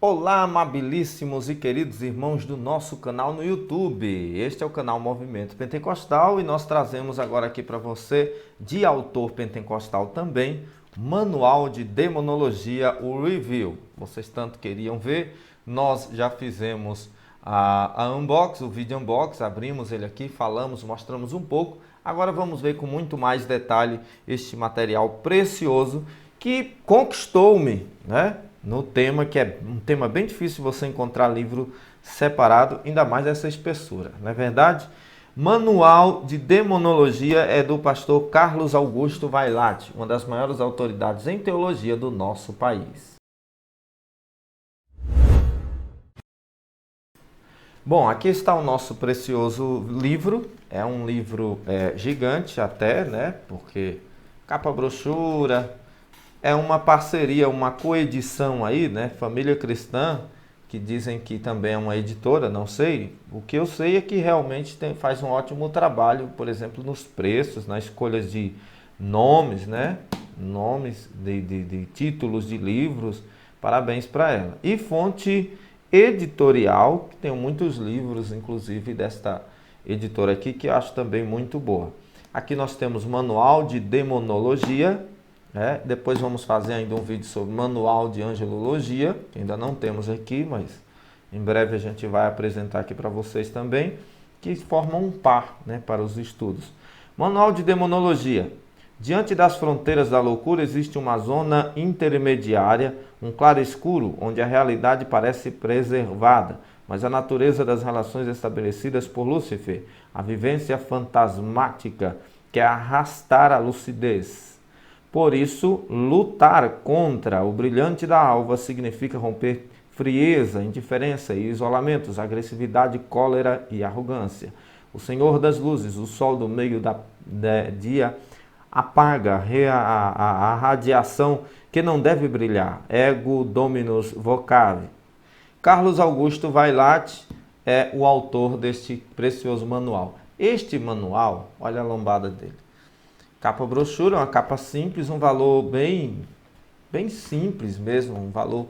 Olá, amabilíssimos e queridos irmãos do nosso canal no YouTube. Este é o canal Movimento Pentecostal e nós trazemos agora aqui para você, de autor pentecostal também, Manual de Demonologia, o Review. Vocês tanto queriam ver, nós já fizemos a unbox, o vídeo unbox, abrimos ele aqui, falamos, mostramos um pouco. Agora vamos ver com muito mais detalhe este material precioso que conquistou-me, né? No tema, que é um tema bem difícil você encontrar livro separado, ainda mais essa espessura, não é verdade? Manual de Demonologia é do pastor Carlos Augusto Vailate, uma das maiores autoridades em teologia do nosso país. Bom, aqui está o nosso precioso livro, é um livro gigante até, né? Porque capa brochura, é uma parceria, uma coedição aí, né? Família Cristã, que dizem que também é uma editora, não sei. O que eu sei é que realmente faz um ótimo trabalho, por exemplo, nos preços, na escolha de nomes, né? Nomes de títulos de livros. Parabéns para ela. E fonte editorial, que tem muitos livros, inclusive desta editora aqui, que eu acho também muito boa. Aqui nós temos Manual de Demonologia. Depois vamos fazer ainda um vídeo sobre Manual de Angelologia, que ainda não temos aqui, mas em breve a gente vai apresentar aqui para vocês também, que formam um par, né, para os estudos. Manual de Demonologia. Diante das fronteiras da loucura existe uma zona intermediária, um claro-escuro, onde a realidade parece preservada, mas a natureza das relações estabelecidas por Lúcifer, a vivência fantasmática, quer arrastar a lucidez. Por isso, lutar contra o brilhante da alva significa romper frieza, indiferença e isolamentos, agressividade, cólera e arrogância. O Senhor das luzes, o sol do meio da dia, apaga a radiação que não deve brilhar. Ego dominus vocave. Carlos Augusto Vailate é o autor deste precioso manual. Este manual, olha a lombada dele. Capa brochura, uma capa simples, um valor bem simples mesmo, um valor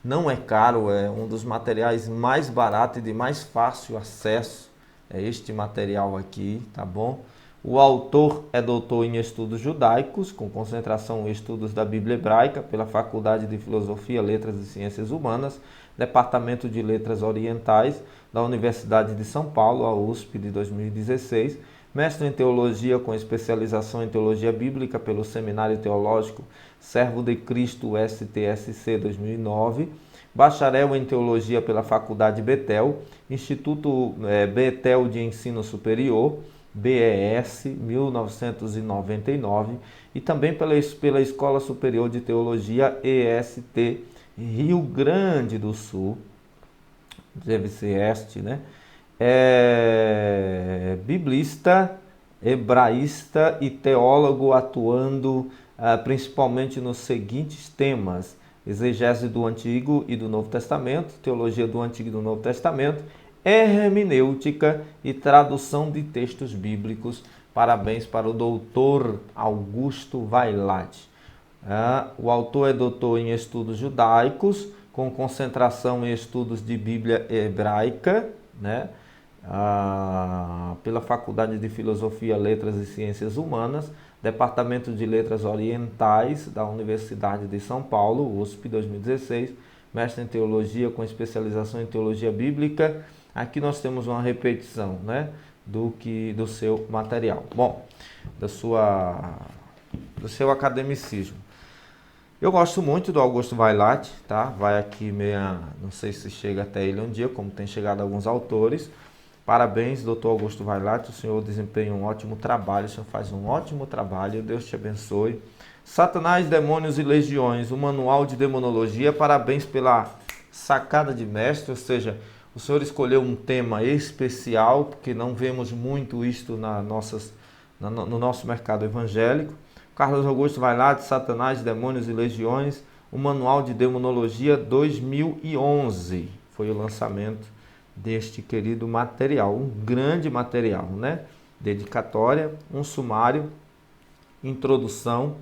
não é caro, é um dos materiais mais baratos e de mais fácil acesso, é este material aqui, tá bom? O autor é doutor em estudos judaicos, com concentração em estudos da Bíblia Hebraica, pela Faculdade de Filosofia, Letras e Ciências Humanas, Departamento de Letras Orientais, da Universidade de São Paulo, a USP de 2016, mestre em Teologia com especialização em Teologia Bíblica pelo Seminário Teológico Servo de Cristo STSC 2009, bacharel em Teologia pela Faculdade Betel, Instituto Betel de Ensino Superior, BES 1999, e também pela Escola Superior de Teologia EST Rio Grande do Sul, deve ser este, né? Biblista, hebraísta e teólogo atuando principalmente nos seguintes temas: exegese do Antigo e do Novo Testamento, teologia do Antigo e do Novo Testamento, hermenêutica e tradução de textos bíblicos. Parabéns para o doutor Augusto Vailate. O autor é doutor em estudos judaicos, com concentração em estudos de Bíblia hebraica, né? Pela Faculdade de Filosofia, Letras e Ciências Humanas, Departamento de Letras Orientais da Universidade de São Paulo, USP 2016, mestre em Teologia com especialização em Teologia Bíblica. Aqui nós temos uma repetição, né, do seu material. Bom, do seu academicismo. Eu gosto muito do Augusto Vailate, tá? Vai aqui não sei se chega até ele um dia, como tem chegado alguns autores. Parabéns, doutor Augusto Vailate, o senhor desempenha um ótimo trabalho, o senhor faz um ótimo trabalho, Deus te abençoe. Satanás, Demônios e Legiões, o Manual de Demonologia, parabéns pela sacada de mestre, ou seja, o senhor escolheu um tema especial, porque não vemos muito isto no nosso mercado evangélico. Carlos Augusto Vailate, Satanás, Demônios e Legiões, o Manual de Demonologia 2011, foi o lançamento deste querido material, um grande material, né? Dedicatória, um sumário, introdução,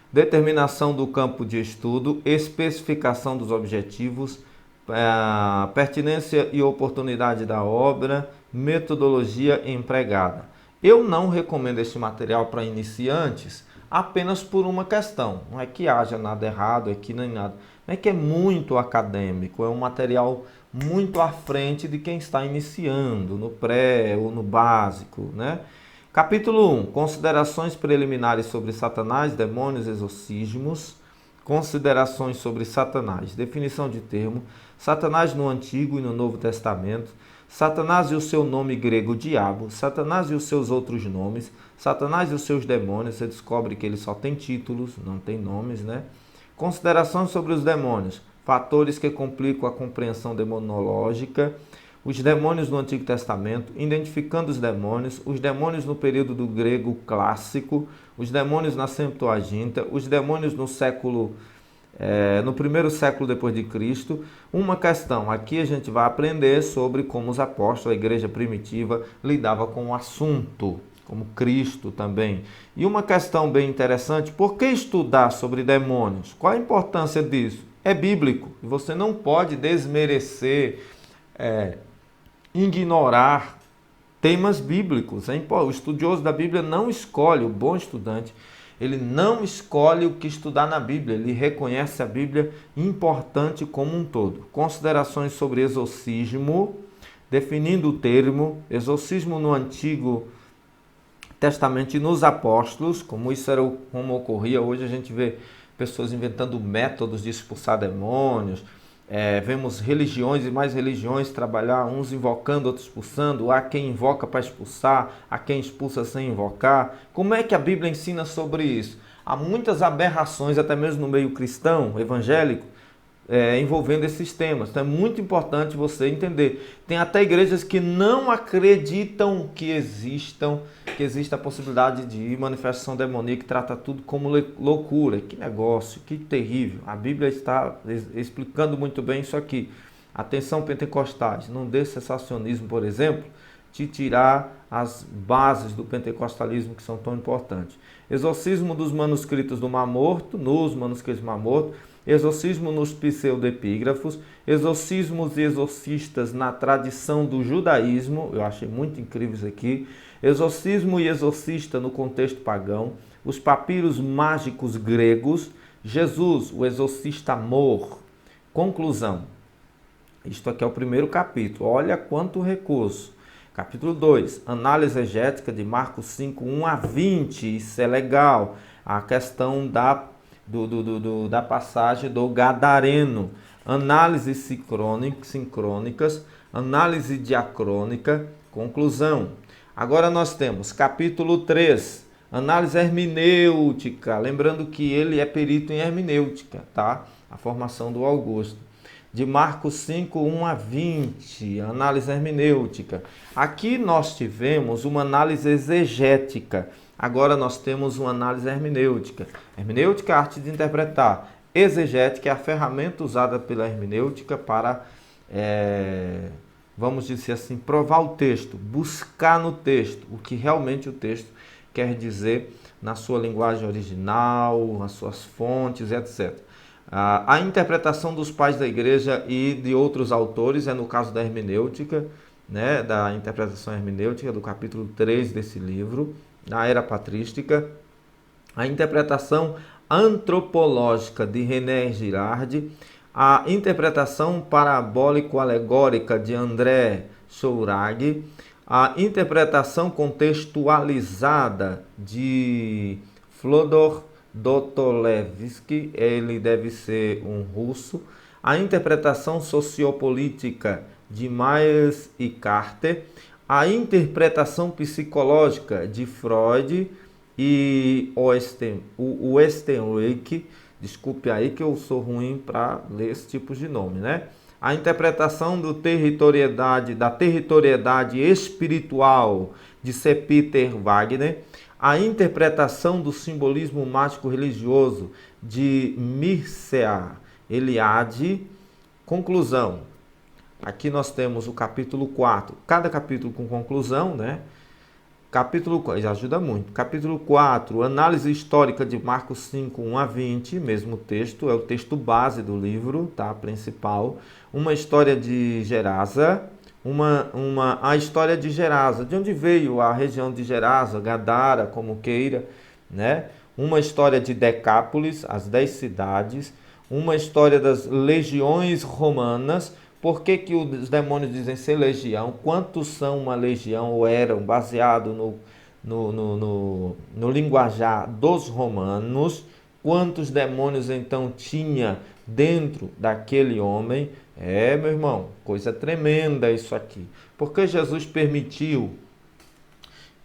determinação do campo de estudo, especificação dos objetivos, pertinência e oportunidade da obra, metodologia empregada. Eu não recomendo este material para iniciantes apenas por uma questão. Não é que haja nada errado aqui nem nada. Não é que é muito acadêmico, é um material muito à frente de quem está iniciando, no pré ou no básico, né? Capítulo 1. Considerações preliminares sobre Satanás, demônios, exorcismos. Considerações sobre Satanás. Definição de termo. Satanás no Antigo e no Novo Testamento. Satanás e o seu nome grego diabo. Satanás e os seus outros nomes. Satanás e os seus demônios. Você descobre que ele só tem títulos, não tem nomes, né? Considerações sobre os demônios. Fatores que complicam a compreensão demonológica. Os demônios no Antigo Testamento, identificando os demônios no período do grego clássico, os demônios na Septuaginta, os demônios no primeiro século depois de Cristo. Uma questão, aqui a gente vai aprender sobre como os apóstolos, a igreja primitiva, lidava com o assunto, como Cristo também. E uma questão bem interessante, por que estudar sobre demônios? Qual a importância disso? É bíblico, e você não pode desmerecer, ignorar temas bíblicos. O estudioso da Bíblia não escolhe, o bom estudante, ele não escolhe o que estudar na Bíblia, ele reconhece a Bíblia importante como um todo. Considerações sobre exorcismo, definindo o termo, exorcismo no Antigo Testamento e nos apóstolos, como ocorria hoje, a gente vê pessoas inventando métodos de expulsar demônios. Vemos religiões e mais religiões trabalhar, uns invocando, outros expulsando. Há quem invoca para expulsar, há quem expulsa sem invocar. Como é que a Bíblia ensina sobre isso? Há muitas aberrações, até mesmo no meio cristão, evangélico, envolvendo esses temas. Então é muito importante você entender. Tem até igrejas que não acreditam que exista a possibilidade de manifestação demoníaca, que trata tudo como loucura. Que negócio, que terrível. A Bíblia está explicando muito bem isso aqui. Atenção, pentecostais, não deixe sensacionismo, por exemplo, te tirar as bases do pentecostalismo que são tão importantes. Exorcismo dos manuscritos do Mar Morto, nos manuscritos do Mar Morto. Exorcismo nos pseudepígrafos, exorcismos e exorcistas na tradição do judaísmo, eu achei muito incrível isso aqui, exorcismo e exorcista no contexto pagão, os papiros mágicos gregos, Jesus, o exorcista amor. Conclusão, isto aqui é o primeiro capítulo, olha quanto recurso. Capítulo 2, análise exegética de Marcos 5, 1 a 20, isso é legal, a questão da passagem do Gadareno, análises sincrônicas, análise diacrônica, conclusão. Agora nós temos capítulo 3, análise hermenêutica, lembrando que ele é perito em hermenêutica, tá? A formação do Augusto. De Marcos 5, 1 a 20, análise hermenêutica. Aqui nós tivemos uma análise exegética. Agora nós temos uma análise hermenêutica. Hermenêutica é a arte de interpretar. Exegética é a ferramenta usada pela hermenêutica para, vamos dizer assim, provar o texto, buscar no texto o que realmente o texto quer dizer na sua linguagem original, nas suas fontes, etc. A interpretação dos pais da igreja e de outros autores é no caso da hermenêutica, né, da interpretação hermenêutica, do capítulo 3 desse livro, na era patrística. A interpretação antropológica de René Girard, a interpretação parabólico-alegórica de André Chourag, a interpretação contextualizada de Fyodor Dostoiévski, ele deve ser um russo, a interpretação sociopolítica de Myers e Carter, a interpretação psicológica de Freud e Westenwijk, desculpe aí que eu sou ruim para ler esse tipo de nome, né? A interpretação da territorialidade espiritual de Sir Peter Wagner, a interpretação do simbolismo mágico religioso de Mircea Eliade. Conclusão. Aqui nós temos o capítulo 4, cada capítulo com conclusão, né? Ajuda muito. Capítulo 4, análise histórica de Marcos 5, 1 a 20, mesmo texto, é o texto base do livro, tá? Principal. Uma história de Gerasa, a história de Gerasa, de onde veio a região de Gerasa, Gadara, como queira, né? Uma história de Decápolis, as 10 cidades, uma história das legiões romanas. Por que que os demônios dizem ser legião? Quantos são uma legião ou eram, baseado no linguajar dos romanos? Quantos demônios então tinha dentro daquele homem? Meu irmão, coisa tremenda isso aqui. Por que Jesus permitiu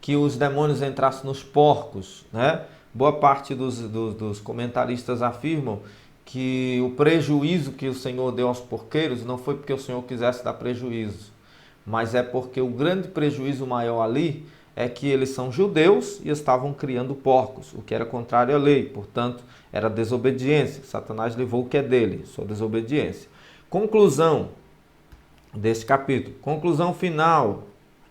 que os demônios entrassem nos porcos, né? Boa parte dos comentaristas afirmam que o prejuízo que o Senhor deu aos porqueiros não foi porque o Senhor quisesse dar prejuízo, mas é porque o grande prejuízo maior ali é que eles são judeus e estavam criando porcos, o que era contrário à lei, portanto, era desobediência. Satanás levou o que é dele, sua desobediência. Conclusão desse capítulo, conclusão final,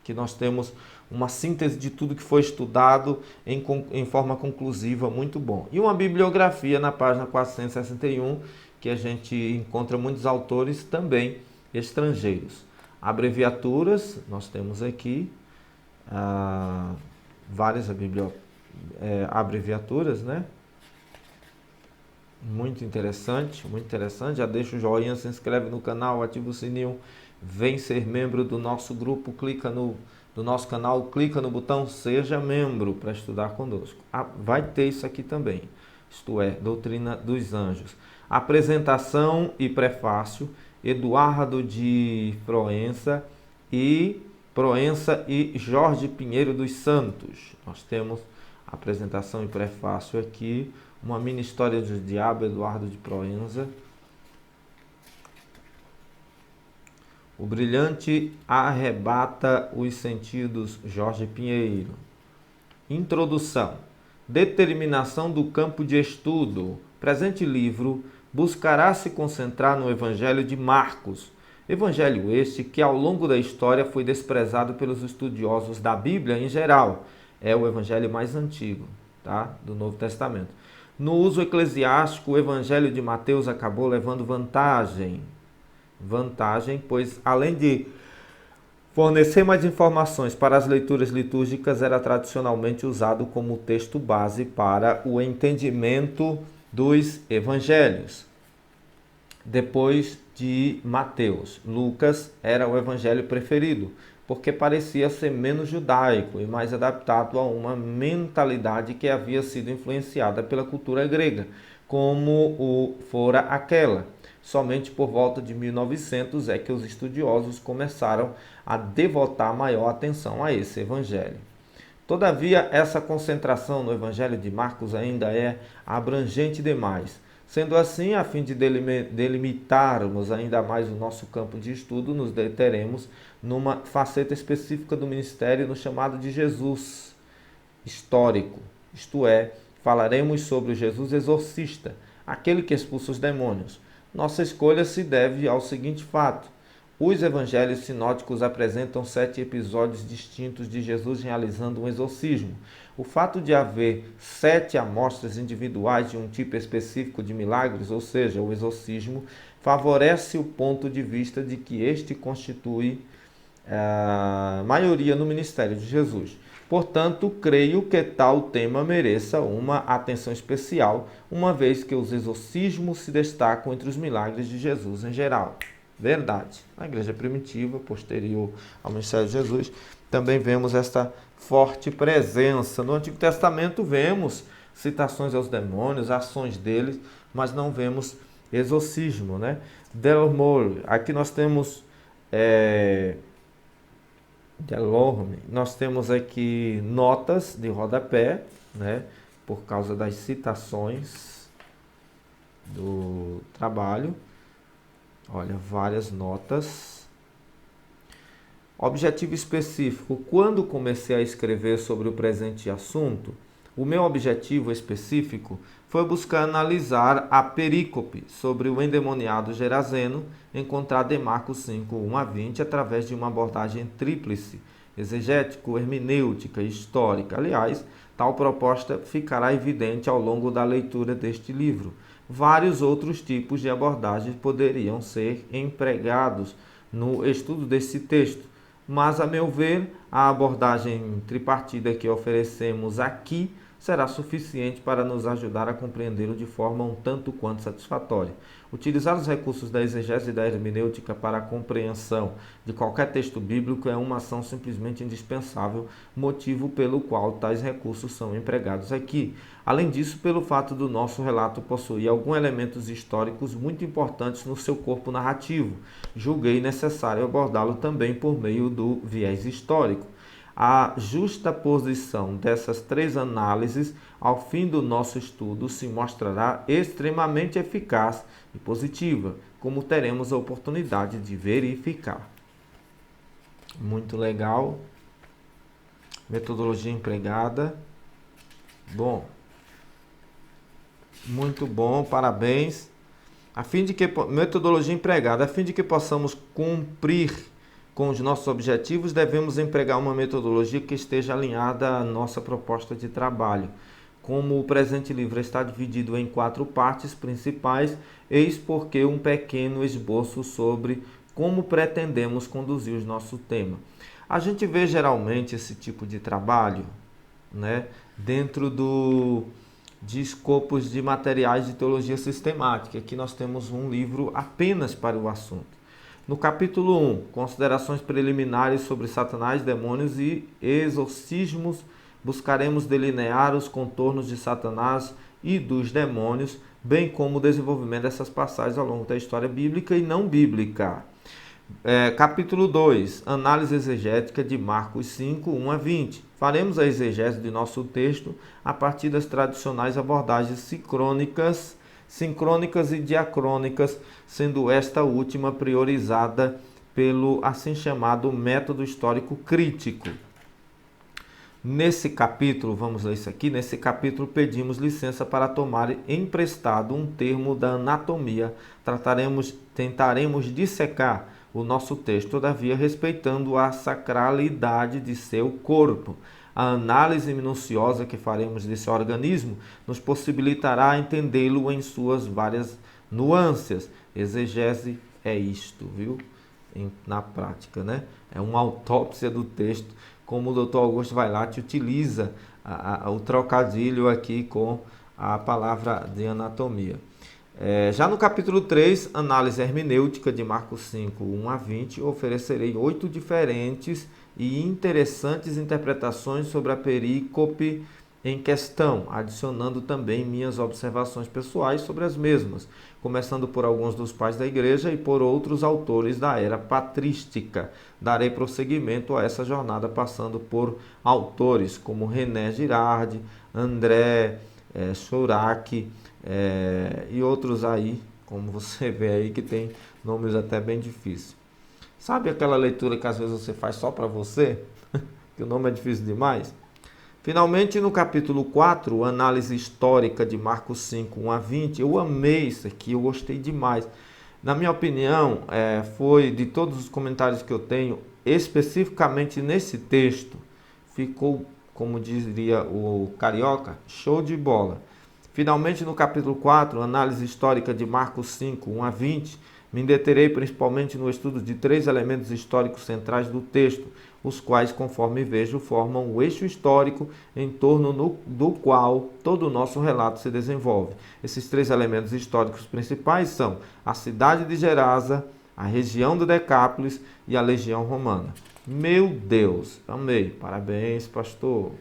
que nós temos uma síntese de tudo que foi estudado em forma conclusiva, muito bom. E uma bibliografia na página 461, que a gente encontra muitos autores também estrangeiros. Abreviaturas, nós temos aqui várias abreviaturas, né? Muito interessante, muito interessante. Já deixa o joinha, se inscreve no canal, ativa o sininho, vem ser membro do nosso grupo, do nosso canal, clica no botão Seja Membro para estudar conosco. Vai ter isso aqui também, isto é, Doutrina dos Anjos. Apresentação e prefácio, Eduardo de Proença e Jorge Pinheiro dos Santos. Nós temos apresentação e prefácio aqui, uma mini história do diabo, Eduardo de Proença. O brilhante arrebata os sentidos, Jorge Pinheiro. Introdução. Determinação do campo de estudo. Presente livro buscará se concentrar no Evangelho de Marcos. Evangelho este que ao longo da história foi desprezado pelos estudiosos da Bíblia em geral. É o Evangelho mais antigo, tá? Do Novo Testamento. No uso eclesiástico, o Evangelho de Mateus acabou levando vantagem, pois além de fornecer mais informações para as leituras litúrgicas, era tradicionalmente usado como texto base para o entendimento dos evangelhos. Depois de Mateus, Lucas era o evangelho preferido, porque parecia ser menos judaico e mais adaptado a uma mentalidade que havia sido influenciada pela cultura grega, como fora aquela. Somente por volta de 1900 é que os estudiosos começaram a devotar maior atenção a esse evangelho. Todavia, essa concentração no evangelho de Marcos ainda é abrangente demais. Sendo assim, a fim de delimitarmos ainda mais o nosso campo de estudo, nos deteremos numa faceta específica do ministério no chamado de Jesus histórico, isto é, falaremos sobre o Jesus exorcista, aquele que expulsa os demônios. Nossa escolha se deve ao seguinte fato: os evangelhos sinóticos apresentam 7 episódios distintos de Jesus realizando um exorcismo. O fato de haver 7 amostras individuais de um tipo específico de milagres, ou seja, o exorcismo, favorece o ponto de vista de que este constitui a maioria no ministério de Jesus. Portanto, creio que tal tema mereça uma atenção especial, uma vez que os exorcismos se destacam entre os milagres de Jesus em geral. Verdade. Na igreja primitiva, posterior ao ministério de Jesus, também vemos esta forte presença. No Antigo Testamento vemos citações aos demônios, ações deles, mas não vemos exorcismo, né? Delorme. Aqui nós temos Delorme. Nós temos aqui notas de rodapé, né? Por causa das citações do trabalho. Olha, várias notas. Objetivo específico. Quando comecei a escrever sobre o presente assunto, o meu objetivo específico foi buscar analisar a perícope sobre o endemoniado Gerazeno, encontrada em Marcos 5, 1 a 20, através de uma abordagem tríplice, exegético, hermenêutica e histórica. Aliás, tal proposta ficará evidente ao longo da leitura deste livro. Vários outros tipos de abordagens poderiam ser empregados no estudo desse texto, mas, a meu ver, a abordagem tripartida que oferecemos aqui será suficiente para nos ajudar a compreendê-lo de forma um tanto quanto satisfatória. Utilizar os recursos da exegese e da hermenêutica para a compreensão de qualquer texto bíblico é uma ação simplesmente indispensável, motivo pelo qual tais recursos são empregados aqui. Além disso, pelo fato do nosso relato possuir alguns elementos históricos muito importantes no seu corpo narrativo, julguei necessário abordá-lo também por meio do viés histórico. A justaposição dessas três análises ao fim do nosso estudo se mostrará extremamente eficaz e positiva, como teremos a oportunidade de verificar. Muito legal. Metodologia empregada. Bom. Muito bom, parabéns. Metodologia empregada, a fim de que possamos cumprir com os nossos objetivos, devemos empregar uma metodologia que esteja alinhada à nossa proposta de trabalho. Como o presente livro está dividido em 4 partes principais, eis porque um pequeno esboço sobre como pretendemos conduzir o nosso tema. A gente vê geralmente esse tipo de trabalho, né, dentro de escopos de materiais de teologia sistemática. Aqui nós temos um livro apenas para o assunto. No capítulo 1, considerações preliminares sobre Satanás, demônios e exorcismos, buscaremos delinear os contornos de Satanás e dos demônios, bem como o desenvolvimento dessas passagens ao longo da história bíblica e não bíblica. Capítulo 2, análise exegética de Marcos 5, 1 a 20. Faremos a exegese de nosso texto a partir das tradicionais abordagens sincrônicas e diacrônicas, sendo esta última priorizada pelo assim chamado método histórico crítico. Nesse capítulo, vamos ler isso aqui, nesse capítulo pedimos licença para tomar emprestado um termo da anatomia. Tentaremos dissecar o nosso texto, todavia respeitando a sacralidade de seu corpo. A análise minuciosa que faremos desse organismo nos possibilitará entendê-lo em suas várias nuances. Exegese é isto, viu? Na prática, né? É uma autópsia do texto, como o Dr. Augusto Vailate utiliza o trocadilho aqui com a palavra de anatomia. Já no capítulo 3, análise hermenêutica de Marcos 5, 1 a 20, oferecerei 8 diferentes e interessantes interpretações sobre a perícope em questão, adicionando também minhas observações pessoais sobre as mesmas, começando por alguns dos pais da igreja e por outros autores da era patrística. Darei prosseguimento a essa jornada passando por autores como René Girardi, André Chourac e outros aí, como você vê aí, que tem nomes até bem difíceis. Sabe aquela leitura que às vezes você faz só para você? Que o nome é difícil demais? Finalmente, no capítulo 4, análise histórica de Marcos 5, 1 a 20, eu amei isso aqui, eu gostei demais. Na minha opinião, foi de todos os comentários que eu tenho, especificamente nesse texto, ficou, como diria o carioca, show de bola. Finalmente, no capítulo 4, análise histórica de Marcos 5, 1 a 20, me deterei principalmente no estudo de 3 elementos históricos centrais do texto, os quais, conforme vejo, formam o eixo histórico em torno do qual todo o nosso relato se desenvolve. Esses 3 elementos históricos principais são a cidade de Gerasa, a região do Decápolis e a legião romana. Meu Deus, amei. Parabéns, pastor.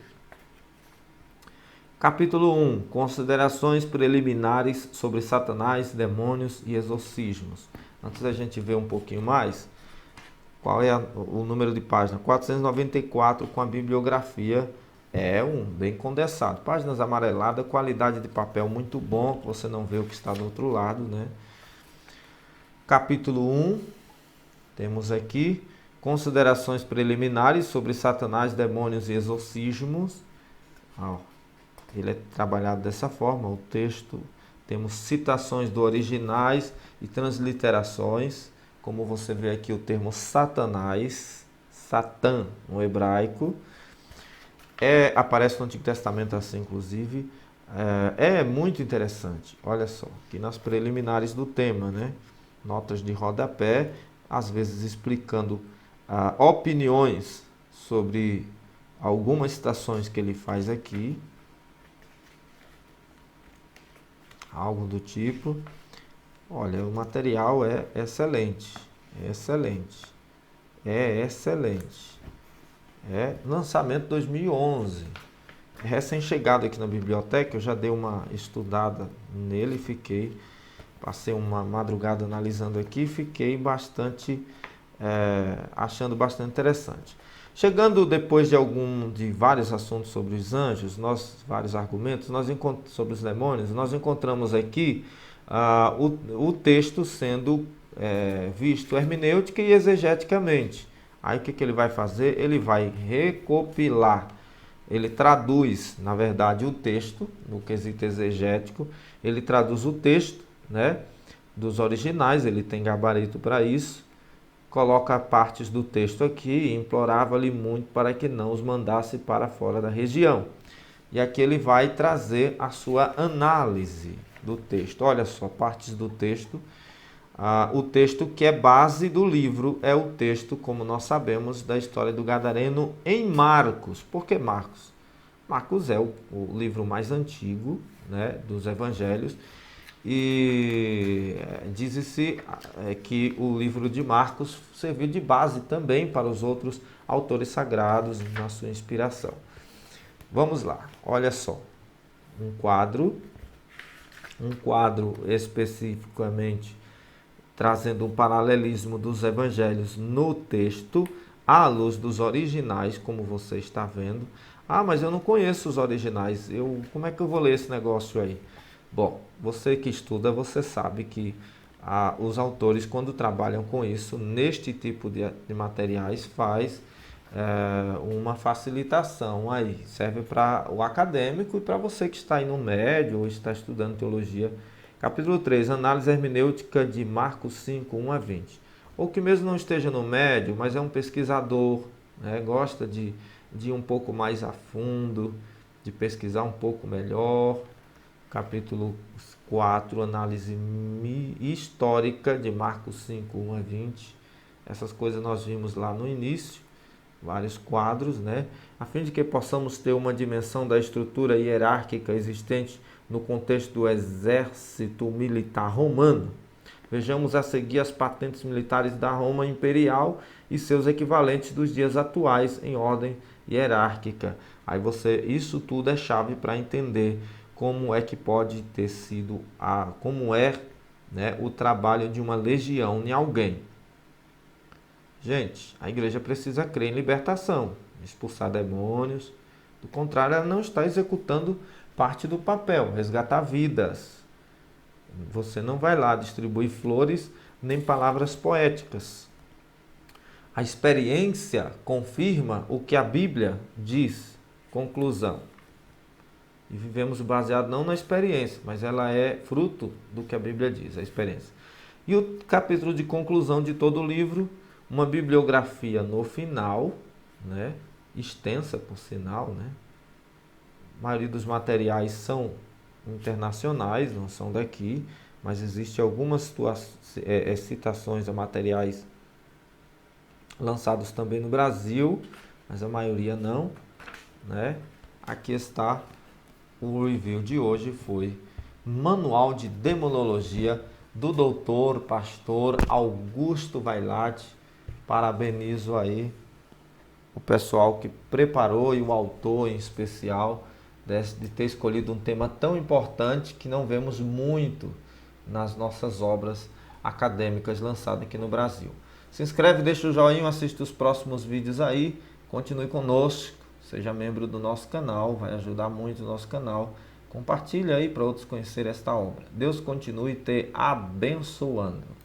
Capítulo 1. Considerações preliminares sobre Satanás, demônios e exorcismos. Antes da gente ver um pouquinho mais, qual é o número de página? 494 com a bibliografia. Bem condensado. Páginas amareladas, qualidade de papel muito bom, você não vê o que está do outro lado, né? Capítulo 1. Temos aqui considerações preliminares sobre Satanás, demônios e exorcismos. Ele é trabalhado dessa forma, o texto. Temos citações do originais e transliterações, como você vê aqui o termo Satanás, Satã no hebraico. Aparece no Antigo Testamento assim, inclusive. É muito interessante. Olha só, aqui nas preliminares do tema, né? Notas de rodapé, às vezes explicando opiniões sobre algumas citações que ele faz aqui. Algo do tipo. Olha, o material é excelente. Excelente. Excelente. Lançamento 2011. Recém-chegado aqui na biblioteca, eu já dei uma estudada nele, passei uma madrugada analisando aqui e fiquei achando bastante interessante. Chegando depois de vários assuntos sobre os anjos, vários argumentos, sobre os demônios, nós encontramos aqui o texto sendo visto hermenêutica e exegeticamente. Aí o que ele vai fazer? Ele vai recopilar, ele traduz, na verdade, o texto, no quesito exegético, ele traduz o texto, né, dos originais, ele tem gabarito para isso, coloca partes do texto aqui e implorava-lhe muito para que não os mandasse para fora da região. E aqui ele vai trazer a sua análise do texto. Olha só, partes do texto. O texto que é base do livro é o texto, como nós sabemos, da história do Gadareno em Marcos. Por que Marcos? Marcos é o livro mais antigo, né, dos evangelhos, e diz-se que o livro de Marcos serviu de base também para os outros autores sagrados na sua inspiração. Vamos lá, olha só, um quadro especificamente trazendo um paralelismo dos evangelhos no texto, à luz dos originais, como você está vendo. Mas eu não conheço os originais, como é que eu vou ler esse negócio aí? Bom, você que estuda, você sabe que os autores, quando trabalham com isso, neste tipo de materiais, faz uma facilitação aí. Serve para o acadêmico e para você que está aí no médio ou está estudando teologia. Capítulo 3, análise hermenêutica de Marcos 5, 1 a 20. Ou que mesmo não esteja no médio, mas é um pesquisador, né, gosta de ir um pouco mais a fundo, de pesquisar um pouco melhor. Capítulo 4, análise histórica de Marcos 5, 1 a 20. Essas coisas nós vimos lá no início, vários quadros, né? A fim de que possamos ter uma dimensão da estrutura hierárquica existente no contexto do exército militar romano. Vejamos a seguir as patentes militares da Roma Imperial e seus equivalentes dos dias atuais em ordem hierárquica. Isso tudo é chave para entender como é que pode ter sido, né, o trabalho de uma legião em alguém. Gente, a igreja precisa crer em libertação, expulsar demônios. Do contrário, ela não está executando parte do papel, resgatar vidas. Você não vai lá distribuir flores nem palavras poéticas. A experiência confirma o que a Bíblia diz. Conclusão. E vivemos baseado não na experiência, mas ela é fruto do que a Bíblia diz, a experiência. E o capítulo de conclusão de todo o livro, uma bibliografia no final, né, extensa por sinal, né? A maioria dos materiais são internacionais, não são daqui, mas existem algumas citações a materiais lançados também no Brasil, mas a maioria não, né? Aqui está o review de hoje, foi Manual de Demonologia do doutor, pastor Augusto Vailate. Parabenizo aí o pessoal que preparou e o autor em especial de ter escolhido um tema tão importante que não vemos muito nas nossas obras acadêmicas lançadas aqui no Brasil. Se inscreve, deixa o joinha, assiste os próximos vídeos aí, continue conosco, seja membro do nosso canal, vai ajudar muito o nosso canal. Compartilhe aí para outros conhecerem esta obra. Deus continue te abençoando.